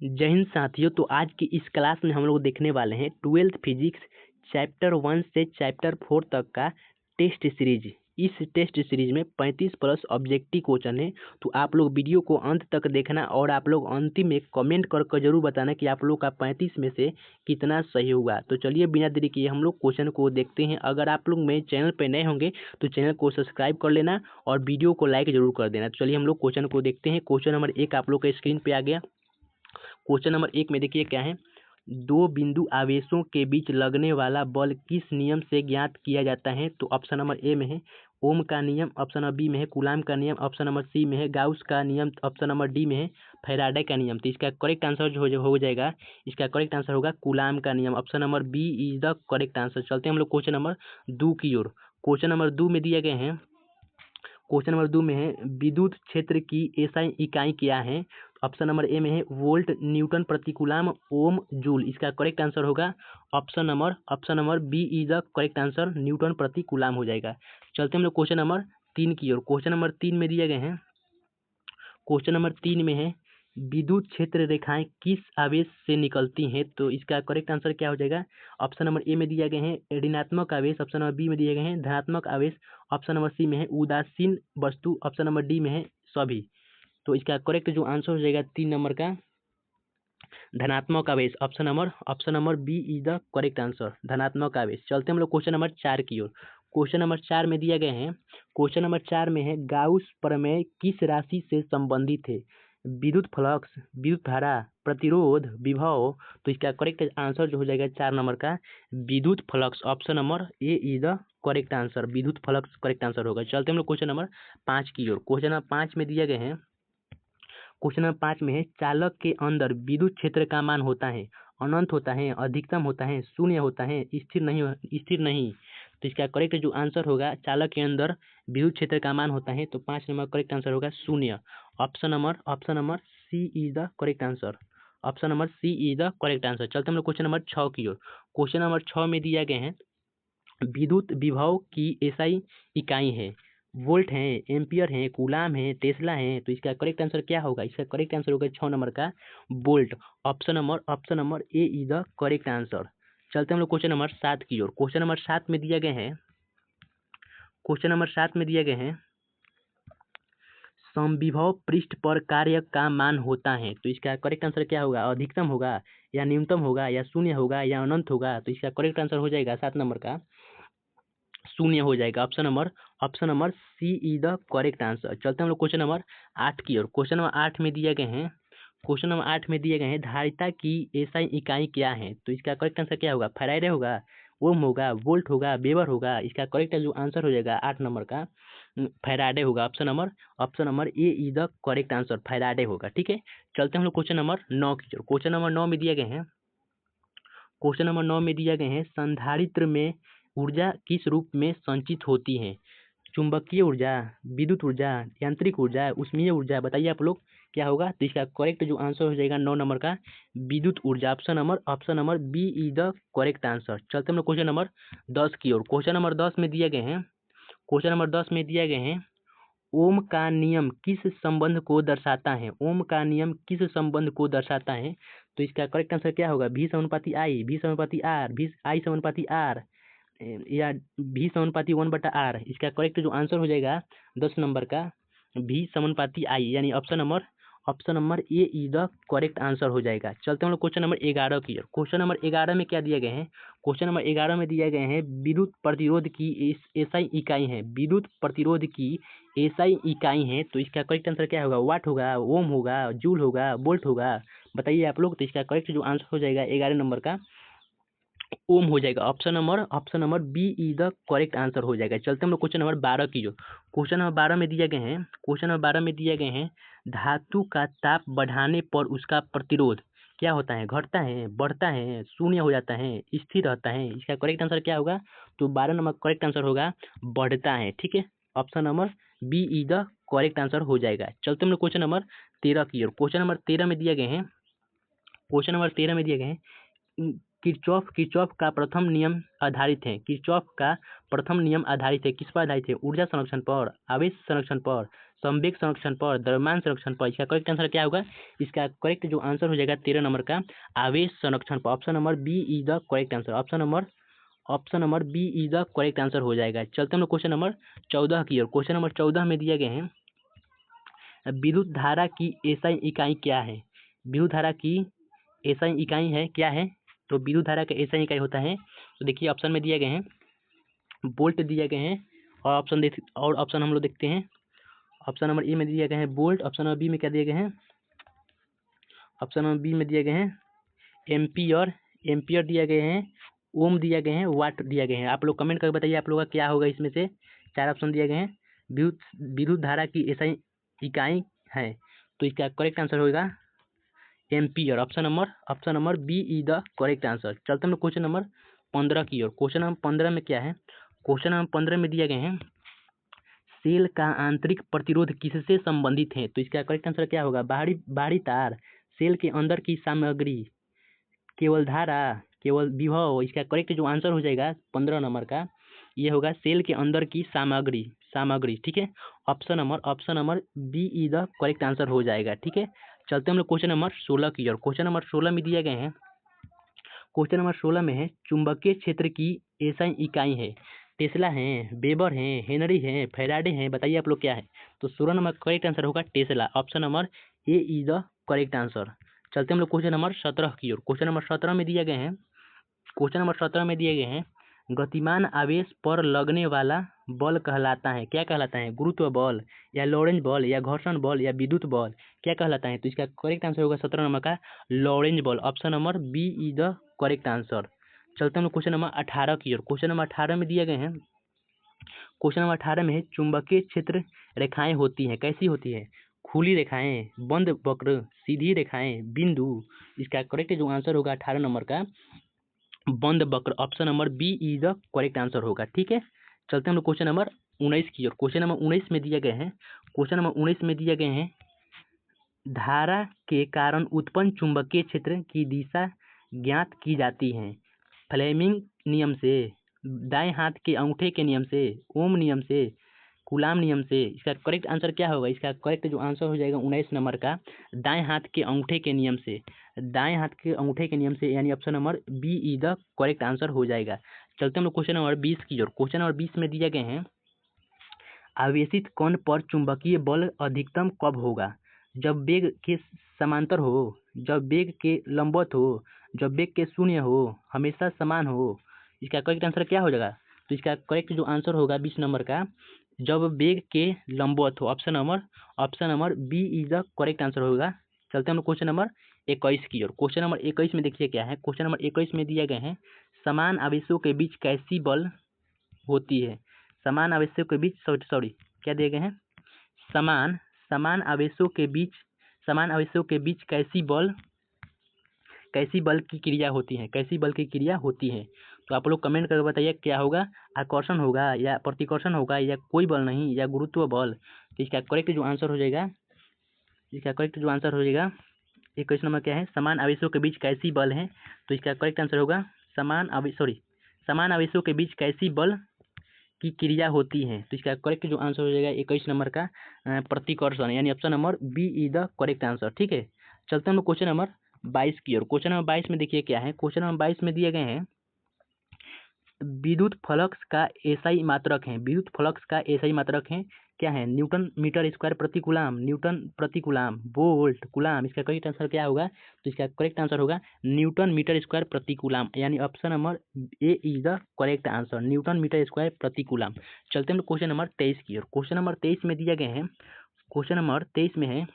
जय हिंद साथियों। तो आज की इस क्लास में हम लोग देखने वाले हैं 12th फिजिक्स चैप्टर 1 से चैप्टर 4 तक का टेस्ट सीरीज। इस टेस्ट सीरीज में 35 प्लस ऑब्जेक्टिव क्वेश्चन है। तो आप लोग वीडियो को अंत तक देखना और आप लोग अंतिम में कमेंट करके जरूर बताना कि आप लोग का 35 में से कितना सही हुआ। तो चलिए बिना देरी किए हम लोग क्वेश्चन को देखते हैं। अगर आप लोग मेरे चैनल पर नए होंगे तो चैनल को सब्सक्राइब कर लेना और वीडियो को लाइक जरूर कर देना। तो चलिए हम लोग क्वेश्चन को देखते हैं। क्वेश्चन नंबर 1 आप लोग के स्क्रीन पे आ गया। क्वेश्चन नंबर 1 में देखिए क्या है। दो बिंदु आवेशों के बीच लगने वाला बल किस नियम से ज्ञात किया जाता है? तो ऑप्शन नंबर ए में है ओम का नियम, ऑप्शन नंबर बी में है कूलाम का नियम, ऑप्शन नंबर सी में है गाउस का नियम, ऑप्शन नंबर डी में है फैराडे का नियम। तो इसका करेक्ट आंसर जो हो जाएगा, इसका करेक्ट आंसर होगा कूलाम का नियम। Option number B is the correct answer. चलते हैं हम लोग क्वेश्चन नंबर 2 की ओर। क्वेश्चन नंबर 2 में दिए गए हैं। क्वेश्चन नंबर 2 में है विद्युत क्षेत्र की एसआई इकाई क्या है? ऑप्शन नंबर ए में है वोल्ट, न्यूटन प्रति कूलम, ओम, जूल। इसका करेक्ट आंसर होगा option number B is the correct answer, newton प्रति कूलम हो जाएगा। चलते हम लोग क्वेश्चन नंबर 3 की ओर। क्वेश्चन नंबर 3 में दिए गए हैं। क्वेश्चन नंबर 3 में है विद्युत क्षेत्र रेखाएं किस आवेश से निकलती हैं? तो इसका करेक्ट आंसर क्या हो जाएगा? ऑप्शन नंबर ए में दिया गए हैं ऋणात्मक आवेश, ऑप्शन नंबर बी में दिए गए हैं धनात्मक आवेश, ऑप्शन नंबर सी में है उदासीन वस्तु, ऑप्शन नंबर डी में है सभी। तो इसका करेक्ट जो आंसर हो जाएगा 3 नंबर का धनात्मक आवेश। Option number B is the correct answer, धनात्मक आवेश। चलते हम लोग क्वेश्चन नंबर 4 की ओर। क्वेश्चन नंबर 4 में दिया गए हैं। क्वेश्चन नंबर 4 में है गाउस प्रमेय किस राशि से संबंधित है? विद्युत फ्लक्स, विद्युत धारा, प्रतिरोध, विभव। तो इसका करेक्ट आंसर जो हो जाएगा 4 नंबर का विद्युत flux. Option number A is the correct answer, विद्युत फ्लक्स करेक्ट आंसर होगा। चलते हम लोग क्वेश्चन नंबर 5 की ओर। क्वेश्चन नंबर 5 में दिए गए हैं। क्वेश्चन नंबर 5 में है चालक के अंदर विद्युत क्षेत्र का मान होता है अनंत होता है, अधिकतम होता है, शून्य होता है, स्थिर नहीं। तो इसका करेक्ट जो आंसर होगा चालक के अंदर विद्युत क्षेत्र का मान होता है, तो 5 नंबर करेक्ट आंसर होगा शून्य। Option number C is the correct answer, option number C is the correct answer. चलते हम लोग क्वेश्चन नंबर 6 की ओर। क्वेश्चन नंबर 6 में दिया गए हैं विद्युत विभव की एसआई इकाई है, वोल्ट है, एम्पियर है, कूलाम है, टेस्ला है। तो इसका करेक्ट आंसर क्या होगा? इसका करेक्ट आंसर होगा 6 नंबर का volt. Option number A is the correct answer. चलते हम लोग क्वेश्चन नंबर 7 की ओर। क्वेश्चन नंबर 7 में दिया गए हैं। क्वेश्चन नंबर 7 में दिया गए हैं समविभव पृष्ठ पर कार्य का मान होता है। तो इसका करेक्ट आंसर क्या होगा? अधिकतम होगा या न्यूनतम होगा या शून्य होगा या अनंत होगा? तो इसका करेक्ट आंसर हो जाएगा 7 नंबर का शून्य हो जाएगा। Option number C is the correct answer. चलते हम लोग क्वेश्चन नंबर 8 की ओर। क्वेश्चन नंबर 8 में दिए गए हैं। क्वेश्चन नंबर 8 में दिए गए हैं धारिता की एसआई इकाई क्या है? तो इसका करेक्ट आंसर क्या होगा? फैराडे होगा, ओम होगा, वोल्ट होगा, वेबर होगा। इसका करेक्ट जो आंसर हो जाएगा 8 नंबर का फैराडे होगा। Option number A is the correct answer, Faraday होगा। ठीक है, चलते हम लोग क्वेश्चन नंबर 9 की ओर। क्वेश्चन नंबर 9 में दिए गए हैं। क्वेश्चन नंबर 9 में दिया गए हैं संधारित्र में ऊर्जा किस रूप में संचित होती है? चुंबकीय ऊर्जा, विद्युत ऊर्जा, यांत्रिक ऊर्जा, ऊष्मीय ऊर्जा। बताइए आप लोग क्या होगा? तो इसका करेक्ट जो आंसर हो जाएगा 9 नंबर का विद्युत ऊर्जा। Option number B is the correct answer. चलते हम लोग क्वेश्चन नंबर 10 की ओर। क्वेश्चन नंबर 10 में दिए गए हैं। क्वेश्चन नंबर 10 में दिए गए हैं ओम का नियम किस संबंध को दर्शाता है? ओम का नियम किस संबंध को दर्शाता है? तो इसका करेक्ट आंसर क्या होगा? भी समानुपाती आई, भी समानुपाती आर, भी आई समानुपाती आर, या भी समानुपाती 1/r। इसका करेक्ट जो आंसर हो जाएगा 10 नंबर का भी समानुपाती आई, यानी option number A is the correct answer हो जाएगा। चलते हम लोग क्वेश्चन नंबर 11 की ओर। क्वेश्चन नंबर 11 में क्या दिए गए हैं? क्वेश्चन नंबर 11 में दिए गए हैं विद्युत प्रतिरोध की एसआई इकाई है, विद्युत प्रतिरोध की एसआई इकाई है। तो इसका करेक्ट आंसर क्या होगा? वाट होगा, ओम होगा, जूल होगा, वोल्ट होगा। बताइए आप लोग। तो इसका करेक्ट जो आंसर हो जाएगा 11 नंबर का ओम हो जाएगा। Option number B is the correct answer हो जाएगा। चलते हम लोग क्वेश्चन नंबर 12 की जो। क्वेश्चन नंबर 12 में दिए गए हैं। क्वेश्चन नंबर 12 में दिए गए हैं धातु का ताप बढ़ाने पर उसका प्रतिरोध क्या होता है? घटता है, बढ़ता है, शून्य हो जाता है, स्थिर रहता है। इसका करेक्ट आंसर क्या होगा? तो 12 नंबर करेक्ट आंसर होगा बढ़ता है। ठीक है, option number B is the correct answer हो जाएगा। चलते हम लोग क्वेश्चन नंबर 13 की ओर। क्वेश्चन नंबर 13 में दिए गए हैं। क्वेश्चन नंबर 13 में दिए गए हैं किरचॉफ का प्रथम नियम आधारित है। किरचॉफ का प्रथम नियम आधारित है किस पर आधारित है? ऊर्जा संरक्षण पर, आवेश संरक्षण पर, समवेग संरक्षण पर, द्रव्यमान संरक्षण पर। इसका करेक्ट आंसर क्या होगा? इसका करेक्ट जो आंसर हो जाएगा 13 नंबर का आवेश संरक्षण पर। Option number B is the correct answer. Option number B is the correct answer हो जाएगा। चलते हम लोग क्वेश्चन नंबर 14 की ओर। क्वेश्चन नंबर 14 में दिए गए हैं विद्युत धारा की एसआई इकाई क्या है? विद्युत धारा की एसआई इकाई है क्या है? तो विद्युत धारा का एसआई इकाई होता है, तो देखिए ऑप्शन में दिए गए हैं वोल्ट दिए गए हैं, और ऑप्शन हम लोग देखते हैं। ऑप्शन नंबर ए में दिए गए हैं वोल्ट, ऑप्शन नंबर बी में क्या दिए गए हैं? ऑप्शन नंबर बी में दिए गए हैं एम्पियर दिए गए हैं, ओम दिए गए हैं, वाट दिए गए हैं। आप लोग कमेंट करके बताइए आप लोग का क्या होगा इसमें से। 4 ऑप्शन दिए गए हैं, विद्युत धारा की एसआई इकाई है, तो इसका करेक्ट आंसर होगा ampere. Option number B is the correct answer. चलते हम लोग क्वेश्चन नंबर 15 की ओर। क्वेश्चन नंबर 15 में क्या है? क्वेश्चन नंबर 15 में दिए गए हैं सेल का आंतरिक प्रतिरोध किससे संबंधित है? तो इसका करेक्ट आंसर क्या होगा? बाहरी तार, सेल के अंदर की सामग्री, केवल धारा, केवल विभव। इसका करेक्ट जो आंसर हो जाएगा 15 नंबर का ये होगा सेल के अंदर की सामग्री। ठीक है, option number B is the correct answer हो जाएगा। ठीक है, चलते हम लोग क्वेश्चन नंबर 16 की ओर। क्वेश्चन नंबर 16 में दिए गए हैं, क्वेश्चन नंबर 16 में है चुंबकीय क्षेत्र की एसआई इकाई है। टेस्ला है, वेबर है, हेनरी है, फैराडे है, बताइए आप लोग क्या है? तो 16 नंबर करेक्ट आंसर होगा Tesla. Option number A is the correct answer. चलते हम लोग क्वेश्चन नंबर 17 की ओर। क्वेश्चन नंबर 17 में दिए गए हैं गतिमान आवेश पर लगने वाला बल कहलाता है, क्या कहलाता है? गुरुत्व बल या लॉरेंज बल या घर्षण बल या विद्युत बल, क्या कहलाता है? तो इसका करेक्ट आंसर होगा 17 नंबर का लॉरेंज बल। Option number B is the correct answer. चलते हम लोग क्वेश्चन नंबर 18 की ओर। क्वेश्चन नंबर 18 में दिए गए हैं, क्वेश्चन नंबर 18 में है चुंबकीय क्षेत्र रेखाएं होती हैं, कैसी होती है? खुली रेखाएं, बंद वक्र, सीधी रेखाएं, बिंदु। इसका करेक्ट जो आंसर होगा 18 नंबर का बंद वक्र। Option number B is the correct answer होगा। ठीक है, चलते हम लोग क्वेश्चन नंबर 19 की ओर। क्वेश्चन नंबर 19 में दिए गए हैं धारा के कारण उत्पन्न चुंबकीय क्षेत्र की दिशा ज्ञात की जाती है फ्लेमिंग नियम से, दाएं हाथ के अंगूठे के नियम से, ओम नियम से, कूलाम नियम से। इसका करेक्ट आंसर क्या होगा? इसका करेक्ट जो आंसर हो जाएगा 19 नंबर का दाएं हाथ के अंगूठे के नियम से, यानी option number B is the correct answer हो जाएगा। चलते हम लोग क्वेश्चन नंबर 20 की ओर। क्वेश्चन नंबर 20 में दिए गए हैं आवेशित कण पर चुंबकीय बल अधिकतम कब होगा? जब वेग के समांतर हो, जब वेग के लंबवत हो, जब वेग के शून्य हो, हमेशा समान हो। इसका करेक्ट आंसर क्या हो जाएगा? तो इसका करेक्ट जो आंसर होगा 20 नंबर का जब वेग के लंबवत हो। Option number B is the correct answer होगा। चलते हम लोग क्वेश्चन नंबर 21 की ओर। क्वेश्चन नंबर 21 में देखिए क्या है? क्वेश्चन नंबर 21 में दिए गए हैं समान आवेशों के बीच कैसी बल होती है? समान आवेशों के बीच क्या दिए गए हैं? समान आवेशों के बीच कैसी बल की क्रिया होती है? तो आप लोग कमेंट करके बताइए क्या होगा? आकर्षण होगा या प्रतिकर्षण होगा या कोई बल नहीं या गुरुत्व बल? तो इसका करेक्ट जो आंसर हो जाएगा 21 नंबर क्या है? समान आवेशों के बीच कैसी बल है? तो इसका करेक्ट आंसर होगा समान आवेशों के बीच कैसी बल की क्रिया होती है। तो इसका करेक्ट जो आंसर हो जाएगा 21 नंबर का प्रतिकर्षण, यानी option number B is the correct answer. ठीक है, चलते हम लोग क्वेश्चन नंबर 22 की ओर। क्वेश्चन नंबर 22 में देखिए क्या है? क्वेश्चन नंबर 22 में दिए गए हैं विद्युत फ्लक्स का एसआई मात्रक है क्या है? न्यूटन मीटर स्क्वायर प्रति कूलाम, वोल्ट, कूलाम। इसका करेक्ट आंसर क्या होगा? तो इसका करेक्ट आंसर होगा न्यूटन मीटर स्क्वायर प्रति कूलाम, यानी option number A is the correct answer, newton metre square प्रति कूलाम। चलते हैं क्वेश्चन नंबर 23 की ओर। क्वेश्चन नंबर 23 में दिए गए हैं, क्वेश्चन नंबर 23 में है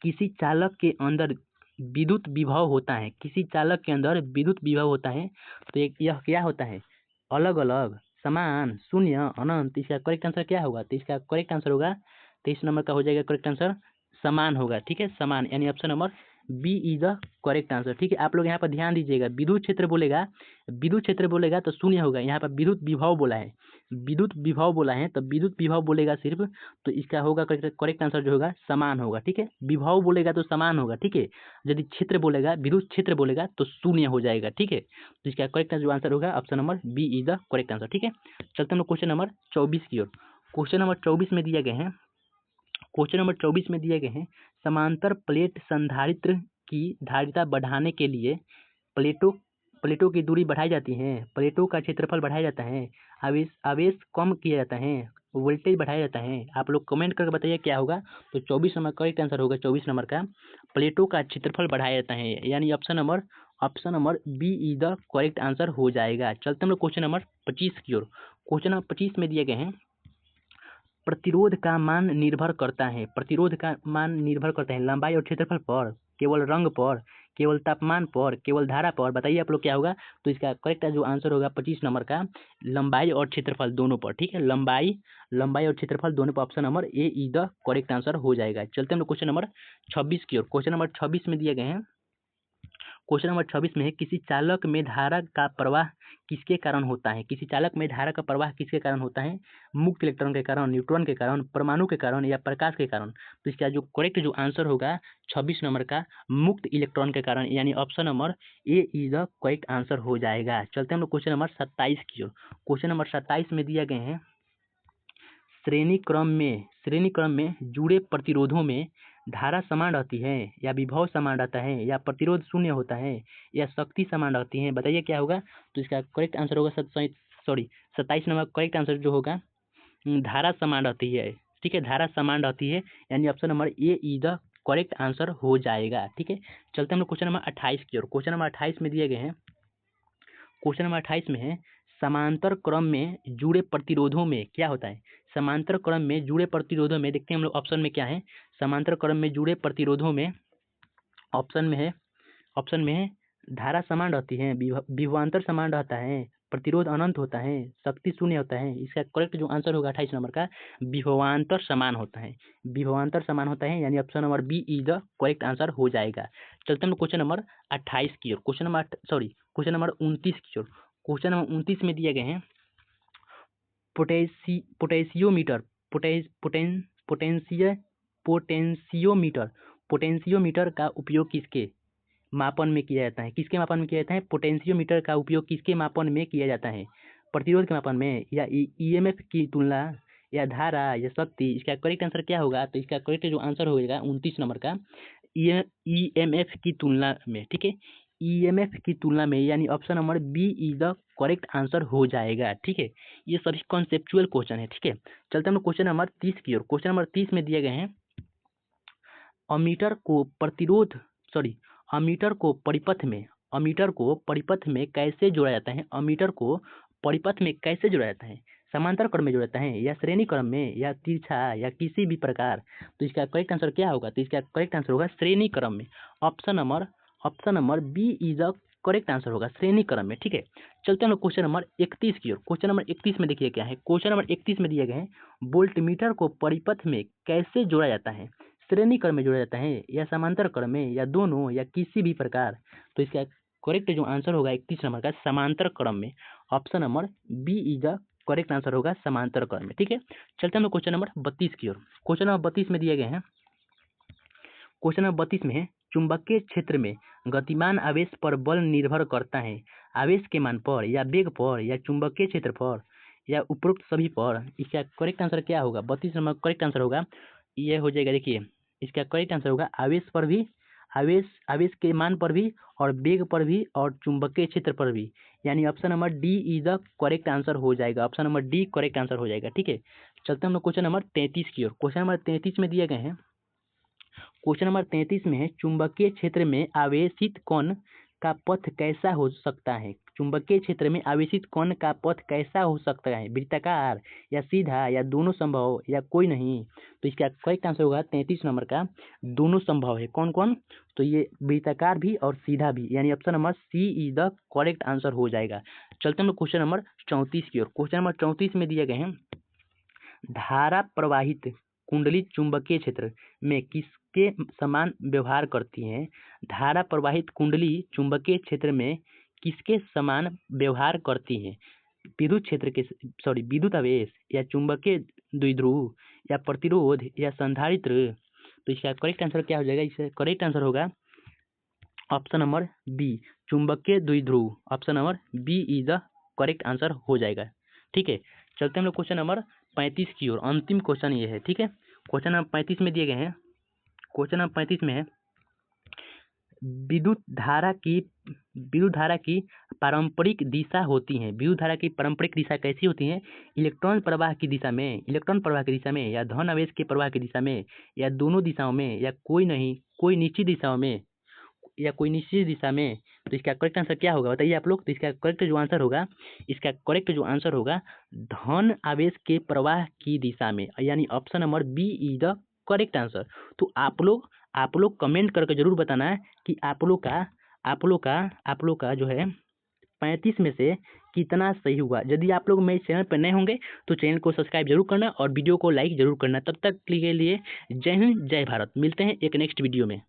किसी चालक के अंदर विद्युत विभव होता है, तो यह क्या होता है? अलग अलग, समान, शून्य, अनंत। इसका करेक्ट आंसर क्या होगा? तो इसका करेक्ट आंसर होगा 23 नंबर का हो जाएगा करेक्ट आंसर समान होगा। ठीक है, समान, यानी option number B is the correct answer. ठीक है, आप लोग यहाँ पर ध्यान दीजिएगा, विद्युत क्षेत्र बोलेगा तो शून्य होगा। यहाँ पर विद्युत विभव बोला है तो विद्युत विभव बोलेगा सिर्फ, तो इसका होगा करेक्ट आंसर जो होगा समान होगा। ठीक है, विभव बोलेगा तो समान होगा। ठीक है, यदि विद्युत क्षेत्र बोलेगा तो शून्य हो जाएगा। ठीक है, तो इसका करेक्ट जो आंसर होगा option number B is the correct answer. ठीक है, चलते हम लोग क्वेश्चन नंबर 24 की ओर। क्वेश्चन नंबर 24 में दिए गए हैं क्वेश्चन नंबर 24 में दिए गए हैं समांतर प्लेट संधारित्र की धारिता बढ़ाने के लिए प्लेटों की दूरी बढ़ाई जाती है, प्लेटों का क्षेत्रफल बढ़ाया जाता है, आवेश आवेश कम किया जाता है, वोल्टेज बढ़ाया जाता है। आप लोग कमेंट करके बताइए क्या होगा। तो 24 नंबर करेक्ट आंसर होगा। 24 नंबर का प्लेटों का क्षेत्रफल बढ़ाया जाता है, यानी option number B is the correct answer हो जाएगा। चलते हम लोग क्वेश्चन नंबर 25 की ओर। क्वेश्चन नंबर 25 में दिए गए हैं प्रतिरोध का मान निर्भर करता है, प्रतिरोध का मान निर्भर करता है लंबाई और क्षेत्रफल पर, केवल रंग पर, केवल तापमान पर, केवल धारा पर। बताइए आप लोग क्या होगा। तो इसका करेक्ट जो आंसर होगा 25 नंबर का लंबाई और क्षेत्रफल दोनों पर। ठीक है, लंबाई और क्षेत्रफल दोनों पर option number A is the correct answer हो जाएगा। चलते हम लोग क्वेश्चन नंबर 26 की ओर। क्वेश्चन नंबर 26 में दिए गए हैं क्वेश्चन नंबर 26 में है किसी चालक में धारा का प्रवाह किसके कारण होता है, किसी चालक में धारा का प्रवाह किसके कारण होता है, मुक्त इलेक्ट्रॉन के कारण, न्यूट्रॉन के कारण, परमाणु के कारण या प्रकाश के कारण। तो इसका जो करेक्ट जो आंसर होगा 26 नंबर का मुक्त इलेक्ट्रॉन के कारण, यानी option number A is the correct answer हो जाएगा। चलते हम लोग क्वेश्चन नंबर 27 की ओर। क्वेश्चन नंबर 27 में दिया गए हैं श्रेणी क्रम में जुड़े प्रतिरोधों में धारा समान रहती है या विभव समान रहता है या प्रतिरोध शून्य होता है या शक्ति समान रहती है। बताइए क्या होगा। तो इसका करेक्ट आंसर होगा 27 नंबर करेक्ट आंसर जो होगा धारा समान रहती है। ठीक है, धारा समान रहती है, यानी option number A is the correct answer हो जाएगा। ठीक है, चलते हम लोग क्वेश्चन नंबर 28 की ओर। क्वेश्चन नंबर 28 में दिए गए हैं क्वेश्चन नंबर 28 में है समांतर क्रम में जुड़े प्रतिरोधों में क्या होता है, समांतर क्रम में जुड़े प्रतिरोधों में देखते हैं हम लोग ऑप्शन में क्या है। समांतर क्रम में जुड़े प्रतिरोधों में ऑप्शन में है धारा समान रहती है, विभवांतर समान रहता है, प्रतिरोध अनंत होता है, शक्ति शून्य होता है। इसका करेक्ट जो आंसर होगा 28 नंबर का विभवांतर समान होता है, विभवांतर समान होता है, यानी option number B is the correct answer हो जाएगा। चलते हम क्वेश्चन नंबर 28 की ओर। क्वेश्चन नंबर 29 की ओर। क्वेश्चन नंबर 29 में दिए गए हैं पोटेंशियोमीटर पोटेंशियोमीटर का उपयोग किसके मापन में किया जाता है, किसके मापन में किया जाता है। पोटेंशियोमीटर का उपयोग किसके मापन में किया जाता है, प्रतिरोध के मापन में या ईएमएफ की तुलना या धारा या शक्ति। इसका करेक्ट आंसर क्या होगा। तो इसका करेक्ट जो आंसर होगा 29 नंबर का ईएमएफ की तुलना में। ठीक है, ईएमएफ की तुलना में, यानी option number B is the correct answer हो जाएगा। ठीक है, ये सभी कॉन्सेप्चुअल क्वेश्चन है। ठीक है, चलते हम लोग क्वेश्चन नंबर 30 की ओर। क्वेश्चन नंबर 30 में दिए गए हैं अमीटर को परिपथ में कैसे जोड़ा जाता है, अमीटर को परिपथ में कैसे जोड़ा जाता है, समांतर क्रम में जोड़ा जाता है या श्रेणी क्रम में या तिरछा या किसी भी प्रकार। तो इसका करेक्ट आंसर क्या होगा। तो इसका करेक्ट आंसर होगा श्रेणी क्रम में, option number B is the correct answer होगा श्रेणी क्रम में। ठीक है, चलते हैं क्वेश्चन नंबर 31 की ओर। क्वेश्चन नंबर 31 में देखिए क्या है। क्वेश्चन नंबर 31 में दिए गए हैं वोल्टमीटर को परिपथ में कैसे जोड़ा जाता है, श्रेणी क्रम में जोड़ा जाता है या समांतर क्रम में या दोनों या किसी भी प्रकार। तो इसका करेक्ट जो आंसर होगा 31 नंबर का समांतर क्रम में, option number B is the correct answer होगा समांतर क्रम में। ठीक है, चलते हैं क्वेश्चन नंबर 32 की ओर। क्वेश्चन नंबर 32 में दिए गए हैं क्वेश्चन नंबर 32 में है चुंबकीय क्षेत्र में गतिमान आवेश पर बल निर्भर करता है आवेश के मान पर या वेग पर या चुंबकीय क्षेत्र पर या उपरोक्त सभी पर। इसका करेक्ट आंसर क्या होगा। 32 नंबर करेक्ट आंसर होगा ये हो जाएगा। देखिए इसका करेक्ट आंसर होगा आवेश पर भी, आवेश के मान पर भी और वेग पर भी और चुंबकीय क्षेत्र पर भी, यानी option number D is the correct answer हो जाएगा। Option number D correct answer हो जाएगा। ठीक है, चलते हम लोग क्वेश्चन नंबर 33 की ओर। क्वेश्चन नंबर 33 में दिए गए हैं क्वेश्चन नंबर 33 में है चुंबकीय क्षेत्र में आवेशित कण का पथ कैसा हो सकता है, चुंबकीय क्षेत्र में आवेशित कण का पथ कैसा हो सकता है, वृत्ताकार या सीधा या दोनों संभव या कोई नहीं। तो इसका करेक्ट आंसर होगा 33 नंबर का दोनों संभव है। कौन कौन। तो ये वृत्ताकार भी और सीधा भी, यानी option number C is the correct answer हो जाएगा। चलते हम लोग क्वेश्चन नंबर 34 की ओर। क्वेश्चन नंबर 34 में दिए गए हैं धारा प्रवाहित कुंडली चुंबकीय क्षेत्र में किसके समान व्यवहार करती है, धारा प्रवाहित कुंडली चुंबकीय क्षेत्र में किसके समान व्यवहार करती है, विद्युत आवेश या चुंबकीय द्विध्रुव या प्रतिरोध या संधारित्र। तो इसका करेक्ट आंसर क्या हो जाएगा। इसका करेक्ट आंसर होगा ऑप्शन नंबर बी चुंबकीय द्विध्रुव, option number B is the correct answer हो जाएगा। ठीक है, चलते हम लोग क्वेश्चन नंबर 35 की ओर। अंतिम क्वेश्चन ये है। ठीक है, क्वेश्चन नंबर 35 में दिए गए हैं। क्वेश्चन नंबर 35 में है विद्युत धारा की पारंपरिक दिशा होती है। विद्युत धारा की पारंपरिक दिशा कैसी होती है? इलेक्ट्रॉन प्रवाह की दिशा में, या धन आवेश के प्रवाह की दिशा में, या दोनों दिशाओं में, या कोई नहीं, कोई निश्चित दिशाओं में, या कोई निश्चित दिशा में। तो इसका करेक्ट आंसर क्या होगा बताइए आप लोग। तो इसका करेक्ट जो आंसर होगा धन आवेश के प्रवाह की दिशा में, यानी option number B is the correct answer. तो आप लोग कमेंट करके जरूर बताना है कि आप लोग का जो है 35 में से कितना सही हुआ। यदि आप लोग मेरे चैनल पर नए होंगे तो चैनल को सब्सक्राइब जरूर करना और वीडियो को लाइक जरूर करना। तब तक के लिए जय हिंद, जय भारत। मिलते हैं एक नेक्स्ट वीडियो में।